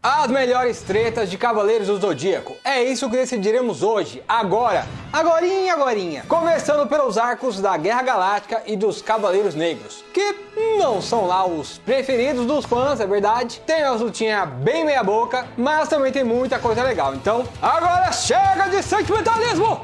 As melhores tretas de Cavaleiros do Zodíaco. É isso que decidiremos hoje, agorinha. Começando pelos arcos da Guerra Galáctica e dos Cavaleiros Negros, que não são lá os preferidos dos fãs, é verdade. Tem as lutinhas bem meia boca, mas também tem muita coisa legal. Então, agora chega de sentimentalismo!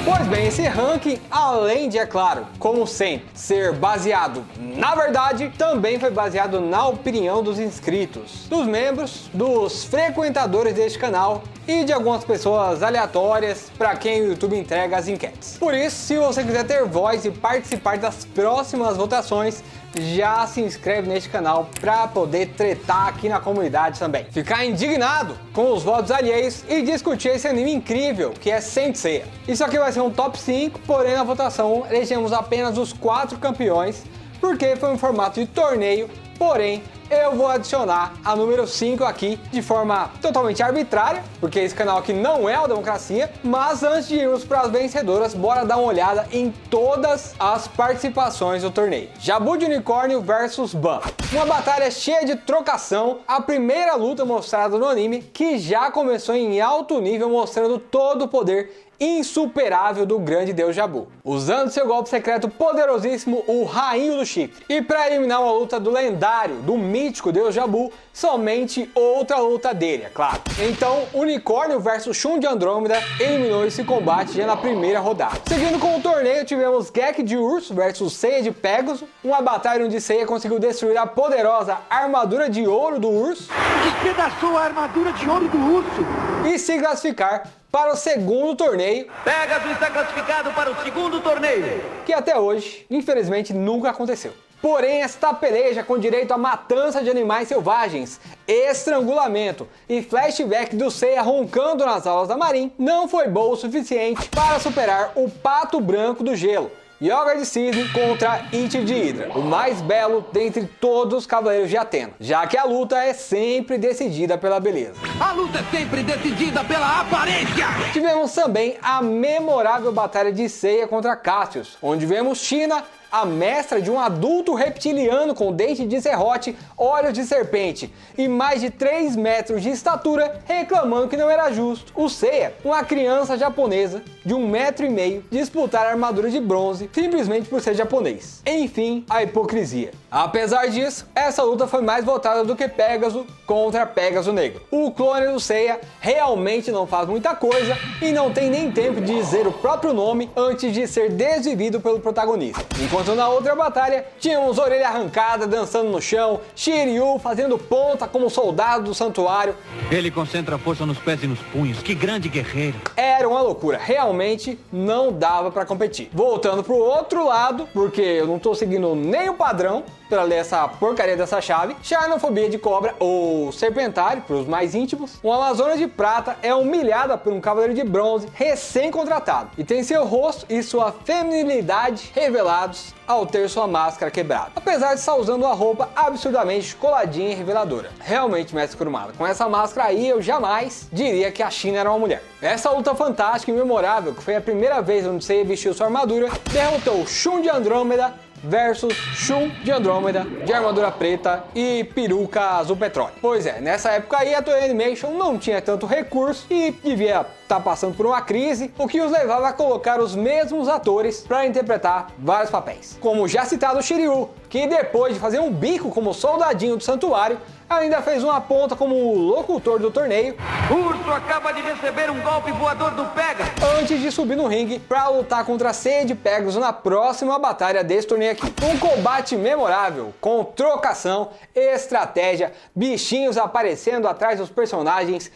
Pois bem, esse ranking, além de, é claro, como sempre, ser baseado na verdade, também foi baseado na opinião dos inscritos, dos membros, dos frequentadores deste canal e de algumas pessoas aleatórias para quem o YouTube entrega as enquetes. Por isso, se você quiser ter voz e participar das próximas votações, já se inscreve neste canal para poder tretar aqui na comunidade também. Ficar indignado com os votos alheios e discutir esse anime incrível que é Saint Seiya. Isso aqui vai ser um top 5, porém na votação elegemos apenas os 4 campeões, porque foi um formato de torneio, porém eu vou adicionar a número 5 aqui de forma totalmente arbitrária, porque esse canal aqui não é uma democracia. Mas antes de irmos para as vencedoras, bora dar uma olhada em todas as participações do torneio. Jabu de Unicórnio versus Ban. Uma batalha cheia de trocação, a primeira luta mostrada no anime, que já começou em alto nível, mostrando todo o poder insuperável do grande deus Jabu, usando seu golpe secreto poderosíssimo, o Rainho do Chifre. E para eliminar uma luta do lendário, do mítico deus Jabu, somente outra luta dele, é claro. Então, Unicórnio versus Shun de Andrômeda eliminou esse combate já na primeira rodada. Seguindo com o torneio, tivemos Gek de Urso versus Seiya de Pégaso, uma batalha onde Seiya conseguiu destruir a poderosa armadura de ouro do urso, despedaçou a armadura de ouro do urso, e se classificar para o segundo torneio. Pégaso está classificado para o segundo torneio, que até hoje, infelizmente, nunca aconteceu. Porém, esta peleja com direito à matança de animais selvagens, estrangulamento e flashback do Seiya roncando nas aulas da Marin não foi boa o suficiente para superar o Pato Branco do Gelo, Yoga de Cisne contra It de Hidra, o mais belo dentre todos os Cavaleiros de Atena, já que a luta é sempre decidida pela beleza. A luta é sempre decidida pela aparência! Tivemos também a memorável batalha de Seiya contra Cassius, onde vemos China, a mestra de um adulto reptiliano com dente de serrote, olhos de serpente e mais de 3 metros de estatura, reclamando que não era justo o Seiya, uma criança japonesa de 1,5 metro, disputar a armadura de bronze simplesmente por ser japonês. Enfim, a hipocrisia. Apesar disso, essa luta foi mais votada do que Pégaso contra Pégaso Negro. O clone do Seiya realmente não faz muita coisa e não tem nem tempo de dizer o próprio nome antes de ser desvivido pelo protagonista. Enquanto na outra batalha, tínhamos Orelha Arrancada dançando no chão, Shiryu fazendo ponta como soldado do santuário. Ele concentra força nos pés e nos punhos, que grande guerreiro. Era uma loucura, realmente não dava pra competir. Voltando pro outro lado, porque eu não tô seguindo nem o padrão para ler essa porcaria dessa chave, Xenofobia de Cobra, ou Serpentário, para os mais íntimos. Uma Amazona de Prata é humilhada por um Cavaleiro de Bronze recém-contratado e tem seu rosto e sua feminilidade revelados ao ter sua máscara quebrada, apesar de estar usando uma roupa absurdamente coladinha e reveladora. Realmente, mestre Kurumada, com essa máscara aí eu jamais diria que a China era uma mulher. Essa luta fantástica e memorável, que foi a primeira vez onde Seiya vestiu sua armadura, derrotou Shun de Andrômeda versus Shun de Andrômeda, de armadura preta e peruca azul petróleo. Pois é, nessa época aí a Toei Animation não tinha tanto recurso e devia estar passando por uma crise, o que os levava a colocar os mesmos atores para interpretar vários papéis. Como já citado Shiryu, que depois de fazer um bico como soldadinho do santuário, ainda fez uma ponta como locutor do torneio. Urso acaba de receber um golpe voador do Pégaso antes de subir no ringue para lutar contra a Seiya de Pégaso na próxima batalha desse torneio aqui. Um combate memorável, com trocação, estratégia, bichinhos aparecendo atrás dos personagens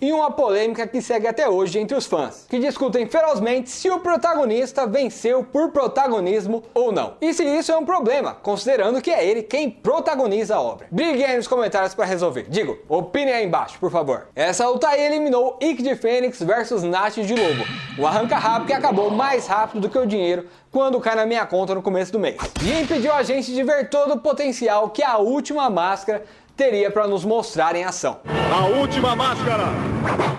e uma polêmica que segue até hoje entre os fãs, que discutem ferozmente se o protagonista venceu por protagonismo ou não. E se isso é um problema, considerando que é ele quem protagoniza a obra. Brigue aí nos comentários para resolver. Digo, opine aí embaixo, por favor. Essa luta aí eliminou Ikki de Fênix versus Nath de Lobo, um arranca-rabo que acabou mais rápido do que o dinheiro quando cai na minha conta no começo do mês, e impediu a gente de ver todo o potencial que a última máscara teria para nos mostrar em ação. A última máscara!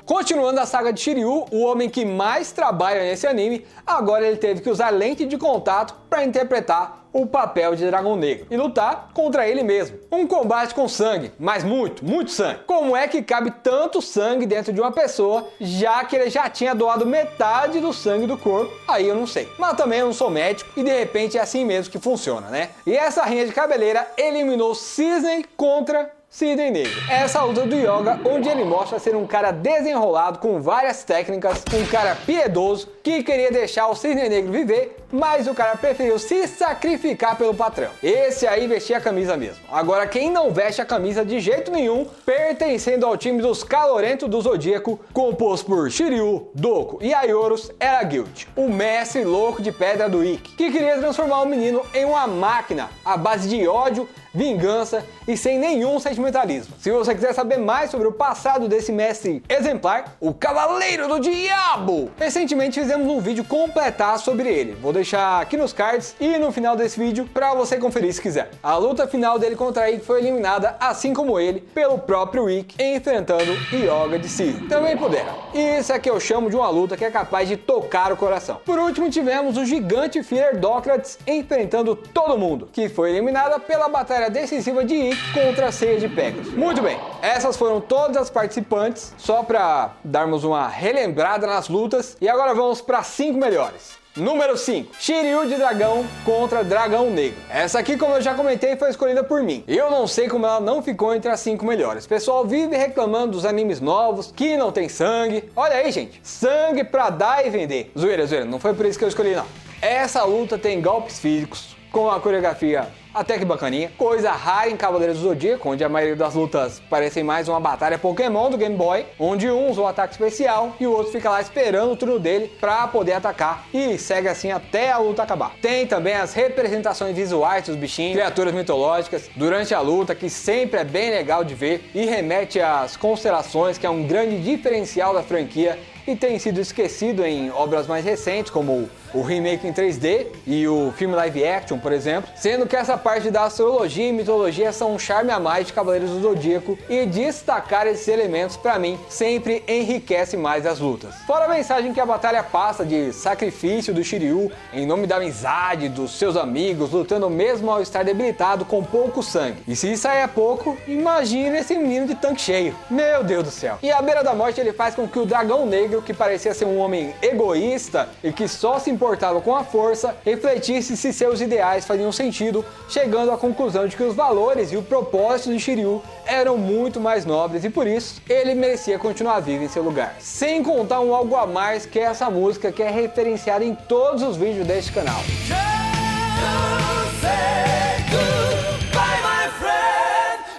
Continuando a saga de Shiryu, o homem que mais trabalha nesse anime, agora ele teve que usar lente de contato para interpretar o papel de Dragão Negro e lutar contra ele mesmo. Um combate com sangue, mas muito sangue. Como é que cabe tanto sangue dentro de uma pessoa, já que ele já tinha doado metade do sangue do corpo? Aí eu não sei. Mas também eu não sou médico e de repente é assim mesmo que funciona, né? E essa rinha de cabeleira eliminou Cisne contra Cisne Negro. Essa luta do Yoga, onde ele mostra ser um cara desenrolado com várias técnicas, um cara piedoso que queria deixar o Cisne Negro viver, mas o cara preferiu se sacrificar pelo patrão. Esse aí vestia a camisa mesmo. Agora quem não veste a camisa de jeito nenhum, pertencendo ao time dos Calorentos do Zodíaco, composto por Shiryu, Doku e Aioros, era Guild, o mestre louco de pedra do Ikki, que queria transformar o menino em uma máquina à base de ódio, vingança e sem nenhum sentimentalismo. Se você quiser saber mais sobre o passado desse mestre exemplar, o Cavaleiro do Diabo, recentemente fizemos um vídeo completar sobre ele. Vou deixar aqui nos cards e no final desse vídeo para você conferir se quiser. A luta final dele contra Ikki foi eliminada, assim como ele, pelo próprio Ikki, enfrentando Yoga de si. Também pudera. E isso é que eu chamo de uma luta que é capaz de tocar o coração. Por último, tivemos o gigante Filler Dócrates enfrentando todo mundo, que foi eliminada pela batalha decisiva de Ikki contra a Ceia de Pegasus. Muito bem, essas foram todas as participantes, só para darmos uma relembrada nas lutas. E agora vamos para as 5 melhores. Número 5, Shiryu de Dragão contra Dragão Negro. Essa aqui, como eu já comentei, foi escolhida por mim. Eu não sei como ela não ficou entre as 5 melhores. O pessoal vive reclamando dos animes novos, que não tem sangue. Olha aí, gente, sangue pra dar e vender. Zoeira, não foi por isso que eu escolhi, não. Essa luta tem golpes físicos, com a coreografia até que bacaninha, coisa rara em Cavaleiros do Zodíaco, onde a maioria das lutas parecem mais uma batalha Pokémon do Game Boy, onde um usa o ataque especial e o outro fica lá esperando o turno dele pra poder atacar e segue assim até a luta acabar. Tem também as representações visuais dos bichinhos, criaturas mitológicas durante a luta, que sempre é bem legal de ver e remete às constelações, que é um grande diferencial da franquia e tem sido esquecido em obras mais recentes, como o remake em 3D e o filme live action, por exemplo, sendo que essa parte da astrologia e mitologia são um charme a mais de Cavaleiros do Zodíaco, e destacar esses elementos, pra mim, sempre enriquece mais as lutas. Fora a mensagem que a batalha passa de sacrifício do Shiryu em nome da amizade, dos seus amigos, lutando mesmo ao estar debilitado com pouco sangue. E se isso aí é pouco, imagine esse menino de tanque cheio. Meu Deus do céu. E à beira da morte ele faz com que o Dragão Negro, que parecia ser um homem egoísta e que só se importava com a força, refletisse se seus ideais faziam sentido, chegando à conclusão de que os valores e o propósito de Shiryu eram muito mais nobres e por isso ele merecia continuar vivo em seu lugar. Sem contar um algo a mais, que é essa música que é referenciada em todos os vídeos deste canal.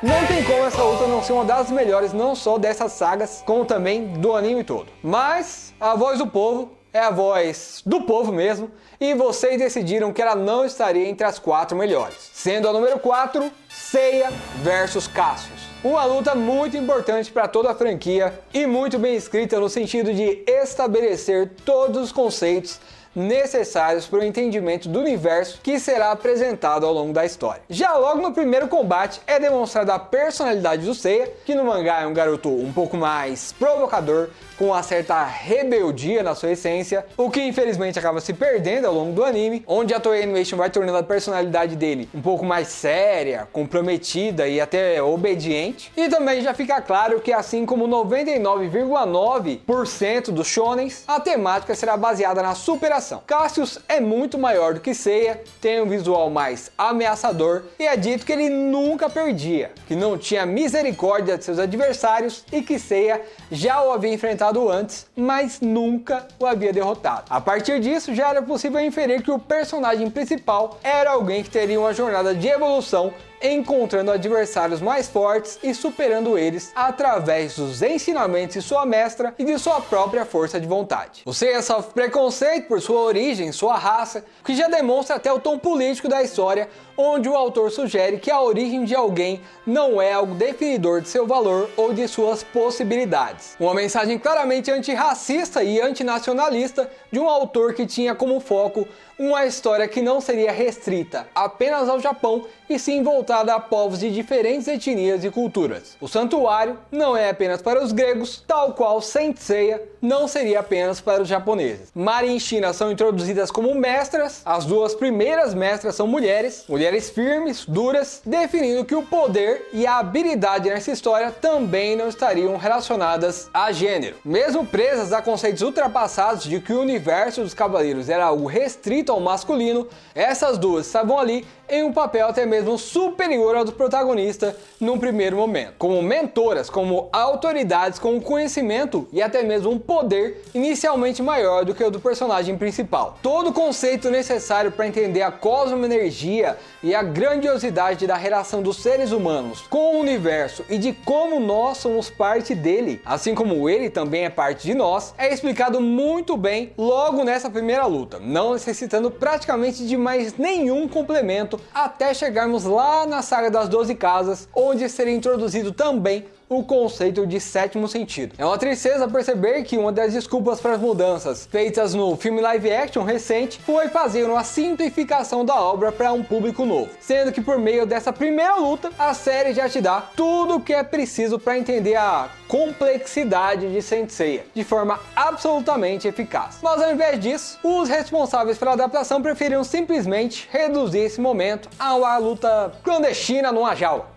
Não tem como essa luta não ser uma das melhores, não só dessas sagas, como também do anime todo. Mas a voz do povo é a voz do povo mesmo, e vocês decidiram que ela não estaria entre as 4 melhores. Sendo a número 4, Seiya versus Cassius. Uma luta muito importante para toda a franquia e muito bem escrita no sentido de estabelecer todos os conceitos necessários para o entendimento do universo que será apresentado ao longo da história. Já logo no primeiro combate é demonstrada a personalidade do Seiya, que no mangá é um garoto um pouco mais provocador, com uma certa rebeldia na sua essência, o que infelizmente acaba se perdendo ao longo do anime, onde a Toei Animation vai tornando a personalidade dele um pouco mais séria, comprometida e até obediente. E também já fica claro que, assim como 99,9% dos shonens, a temática será baseada na superação. Cassius é muito maior do que Seiya, tem um visual mais ameaçador e é dito que ele nunca perdia, que não tinha misericórdia de seus adversários e que Seiya já o havia enfrentado antes, mas nunca o havia derrotado. A partir disso, já era possível inferir que o personagem principal era alguém que teria uma jornada de evolução, encontrando adversários mais fortes e superando eles através dos ensinamentos de sua mestra e de sua própria força de vontade. O Seiya sofre preconceito por sua origem, sua raça, que já demonstra até o tom político da história, onde o autor sugere que a origem de alguém não é algo definidor de seu valor ou de suas possibilidades. Uma mensagem claramente antirracista e antinacionalista de um autor que tinha como foco uma história que não seria restrita apenas ao Japão e sim voltada voltada a povos de diferentes etnias e culturas. O santuário não é apenas para os gregos, tal qual Saint Seiya não seria apenas para os japoneses. Mari e China são introduzidas como mestras, as duas primeiras mestras são mulheres firmes, duras, definindo que o poder e a habilidade nessa história também não estariam relacionadas a gênero. Mesmo presas a conceitos ultrapassados de que o universo dos cavaleiros era algo restrito ao masculino, essas duas estavam ali em um papel até mesmo superior ao do protagonista num primeiro momento, como mentoras, como autoridades com conhecimento e até mesmo um poder inicialmente maior do que o do personagem principal. Todo o conceito necessário para entender a cosmoenergia e a grandiosidade da relação dos seres humanos com o universo e de como nós somos parte dele, assim como ele também é parte de nós, é explicado muito bem logo nessa primeira luta, não necessitando praticamente de mais nenhum complemento até chegarmos lá na saga das 12 casas, onde seria introduzido também o conceito de sétimo sentido. É uma tristeza perceber que uma das desculpas para as mudanças feitas no filme live action recente foi fazer uma simplificação da obra para um público novo, sendo que por meio dessa primeira luta a série já te dá tudo o que é preciso para entender a complexidade de Saint Seiya de forma absolutamente eficaz. Mas ao invés disso, os responsáveis pela adaptação preferiram simplesmente reduzir esse momento a uma luta clandestina numa jaula.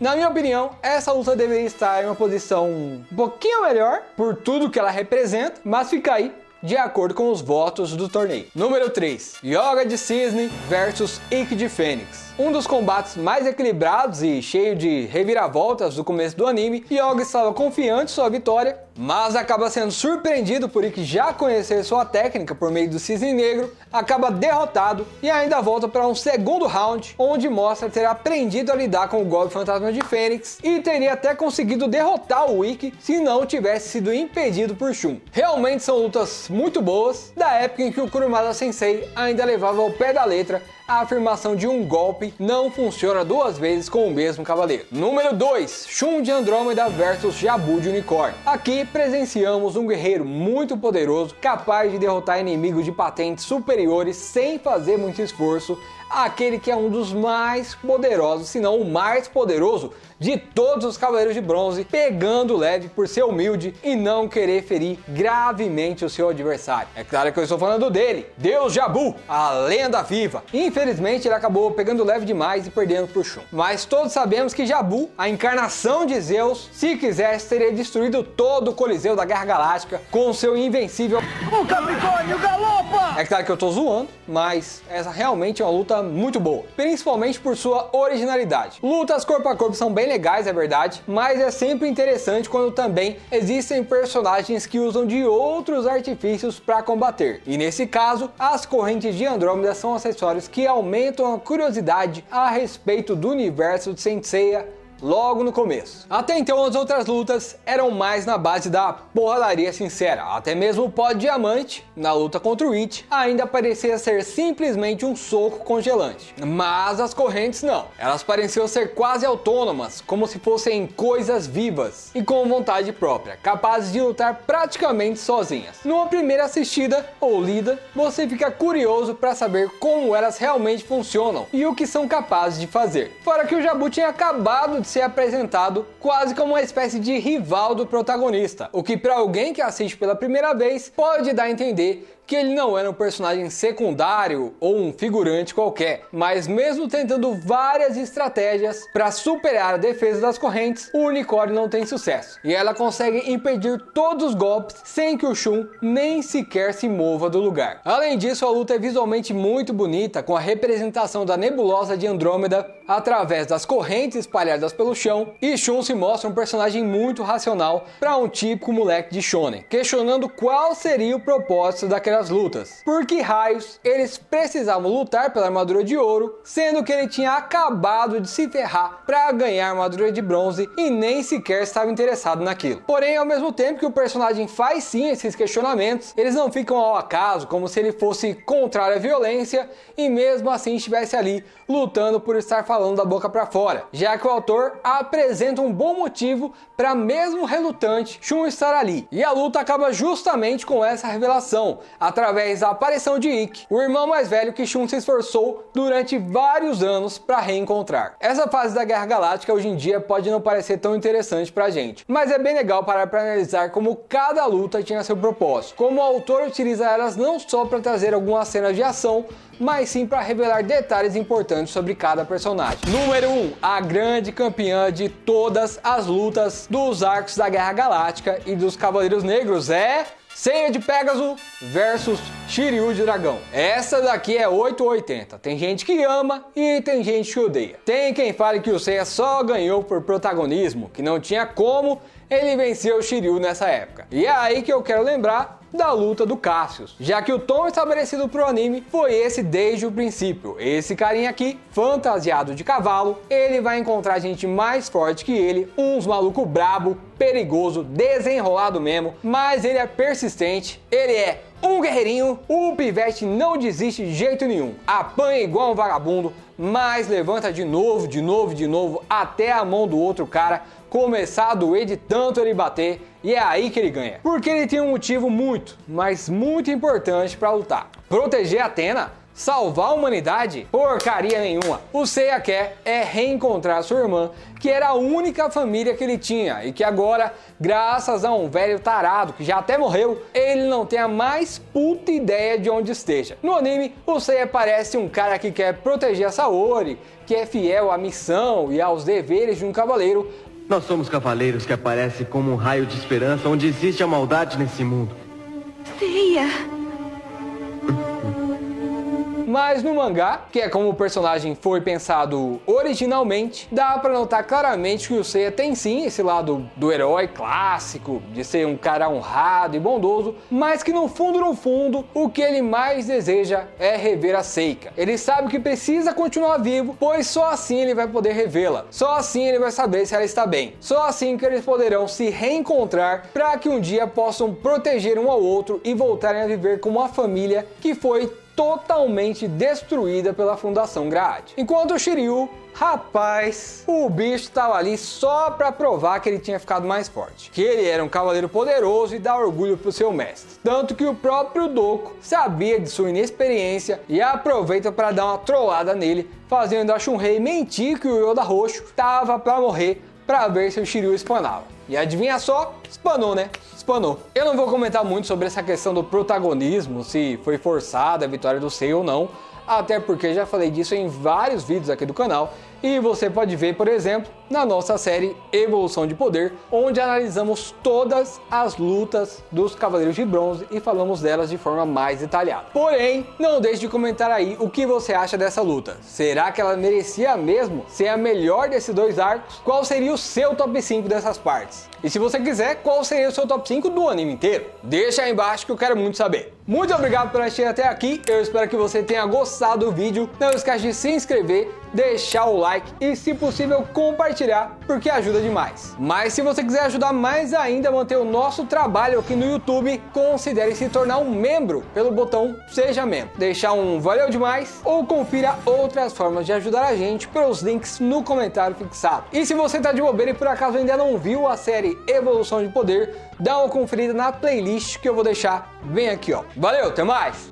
Na minha opinião, essa luta deveria estar em uma posição um pouquinho melhor, por tudo que ela representa, mas fica aí de acordo com os votos do torneio. Número 3. Yoga de Cisne versus Ikki de Fênix. Um dos combates mais equilibrados e cheio de reviravoltas do começo do anime, Yoga estava confiante em sua vitória, mas acaba sendo surpreendido por Ikki já conhecer sua técnica por meio do Cisne Negro, acaba derrotado e ainda volta para um segundo round, onde mostra ter aprendido a lidar com o golpe fantasma de Fênix e teria até conseguido derrotar o Ikki se não tivesse sido impedido por Shun. Realmente são lutas muito boas, da época em que o Kurumada Sensei ainda levava ao pé da letra a afirmação de um golpe não funciona duas vezes com o mesmo cavaleiro. Número 2. Shun de Andrômeda versus Jabu de Unicórnio. Aqui presenciamos um guerreiro muito poderoso, capaz de derrotar inimigos de patentes superiores sem fazer muito esforço, aquele que é um dos mais poderosos, se não o mais poderoso de todos os Cavaleiros de Bronze, pegando leve por ser humilde e não querer ferir gravemente o seu adversário. É claro que eu estou falando dele, Deus Jabu, a lenda viva. Infelizmente ele acabou pegando leve demais e perdendo por Shun. Mas todos sabemos que Jabu, a encarnação de Zeus, se quisesse teria destruído todo o Coliseu da Guerra Galáctica com seu invencível... O Capricórnio galopa! É claro que eu tô zoando, mas essa realmente é uma luta muito boa, principalmente por sua originalidade. Lutas corpo a corpo são bem legais, é verdade, mas é sempre interessante quando também existem personagens que usam de outros artifícios para combater. E nesse caso, as correntes de Andrômeda são acessórios que aumentam a curiosidade a respeito do universo de Saint Seiya logo no começo. Até então as outras lutas eram mais na base da porradaria sincera, até mesmo o pó de diamante, na luta contra o It, ainda parecia ser simplesmente um soco congelante. Mas as correntes não, elas pareciam ser quase autônomas, como se fossem coisas vivas e com vontade própria, capazes de lutar praticamente sozinhas. Numa primeira assistida ou lida, você fica curioso para saber como elas realmente funcionam e o que são capazes de fazer. Fora que o Jabu tinha acabado de ser apresentado quase como uma espécie de rival do protagonista, o que para alguém que assiste pela primeira vez pode dar a entender que ele não era um personagem secundário ou um figurante qualquer, mas mesmo tentando várias estratégias para superar a defesa das correntes, o unicórnio não tem sucesso, e ela consegue impedir todos os golpes sem que o Shun nem sequer se mova do lugar. Além disso, a luta é visualmente muito bonita, com a representação da nebulosa de Andrômeda através das correntes espalhadas pelo chão, e Shun se mostra um personagem muito racional para um típico moleque de shonen, questionando qual seria o propósito daquela lutas. Por que raios eles precisavam lutar pela armadura de ouro, sendo que ele tinha acabado de se ferrar para ganhar a armadura de bronze e nem sequer estava interessado naquilo. Porém, ao mesmo tempo que o personagem faz sim esses questionamentos, eles não ficam ao acaso, como se ele fosse contrário à violência e mesmo assim estivesse ali lutando por estar falando da boca para fora, já que o autor apresenta um bom motivo para mesmo relutante Shun estar ali. E a luta acaba justamente com essa revelação, através da aparição de Ikki, o irmão mais velho que Shun se esforçou durante vários anos para reencontrar. Essa fase da Guerra Galáctica hoje em dia pode não parecer tão interessante pra gente, mas é bem legal parar para analisar como cada luta tinha seu propósito, como o autor utiliza elas não só para trazer algumas cenas de ação, mas sim para revelar detalhes importantes sobre cada personagem. Número 1, a grande campeã de todas as lutas dos arcos da Guerra Galáctica e dos Cavaleiros Negros é Seiya de Pégaso versus Shiryu de Dragão. Essa daqui é 880. Tem gente que ama e tem gente que odeia. Tem quem fale que o Seiya só ganhou por protagonismo, que não tinha como ele vencer o Shiryu nessa época. E é aí que eu quero lembrar da luta do Cassius, já que o tom estabelecido pro anime foi esse desde o princípio. Esse carinha aqui, fantasiado de cavalo, ele vai encontrar gente mais forte que ele, uns maluco brabo, perigoso, desenrolado mesmo, mas ele é persistente, ele é um guerreirinho, o pivete não desiste de jeito nenhum, apanha igual um vagabundo, mas levanta de novo, até a mão do outro cara começar a doer de tanto ele bater, e é aí que ele ganha. Porque ele tem um motivo muito, mas muito importante para lutar. Proteger Athena? Salvar a humanidade? Porcaria nenhuma. O Seiya quer é reencontrar sua irmã, que era a única família que ele tinha e que agora, graças a um velho tarado que já até morreu, ele não tem a mais puta ideia de onde esteja. No anime, o Seiya parece um cara que quer proteger a Saori, que é fiel à missão e aos deveres de um cavaleiro. Nós somos cavaleiros que aparecem como um raio de esperança onde existe a maldade nesse mundo. Seiya. Mas no mangá, que é como o personagem foi pensado originalmente, dá pra notar claramente que o Seiya tem sim esse lado do herói clássico, de ser um cara honrado e bondoso, mas que no fundo, o que ele mais deseja é rever a Seika. Ele sabe que precisa continuar vivo, pois só assim ele vai poder revê-la. Só assim ele vai saber se ela está bem. Só assim que eles poderão se reencontrar para que um dia possam proteger um ao outro e voltarem a viver como uma família que foi totalmente destruída pela Fundação Grade. Enquanto o Shiryu, rapaz, o bicho estava ali só para provar que ele tinha ficado mais forte, que ele era um cavaleiro poderoso e dá orgulho pro seu mestre. Tanto que o próprio Doku sabia de sua inexperiência e aproveita para dar uma trollada nele, fazendo a Shunrei mentir que o Yoda Roxo estava para morrer para ver se o Shiryu espanava. E adivinha só? Espanou, né? Espanou. Eu não vou comentar muito sobre essa questão do protagonismo, se foi forçada a vitória do Seiya ou não, até porque já falei disso em vários vídeos aqui do canal, e você pode ver, por exemplo, na nossa série Evolução de Poder, onde analisamos todas as lutas dos Cavaleiros de Bronze e falamos delas de forma mais detalhada. Porém, não deixe de comentar aí o que você acha dessa luta. Será que ela merecia mesmo ser a melhor desses dois arcos? Qual seria o seu top 5 dessas partes? E se você quiser, qual seria o seu top 5 do anime inteiro? Deixa aí embaixo que eu quero muito saber. Muito obrigado por assistir até aqui, eu espero que você tenha gostado do vídeo. Não esquece de se inscrever, deixar o like e, se possível, compartilhar, porque ajuda demais. Mas se você quiser ajudar mais ainda a manter o nosso trabalho aqui no YouTube, considere se tornar um membro pelo botão Seja Membro. Deixar um valeu demais ou confira outras formas de ajudar a gente pelos links no comentário fixado. E se você tá de bobeira e por acaso ainda não viu a série Evolução de Poder, dá uma conferida na playlist que eu vou deixar bem aqui, ó. Valeu, até mais!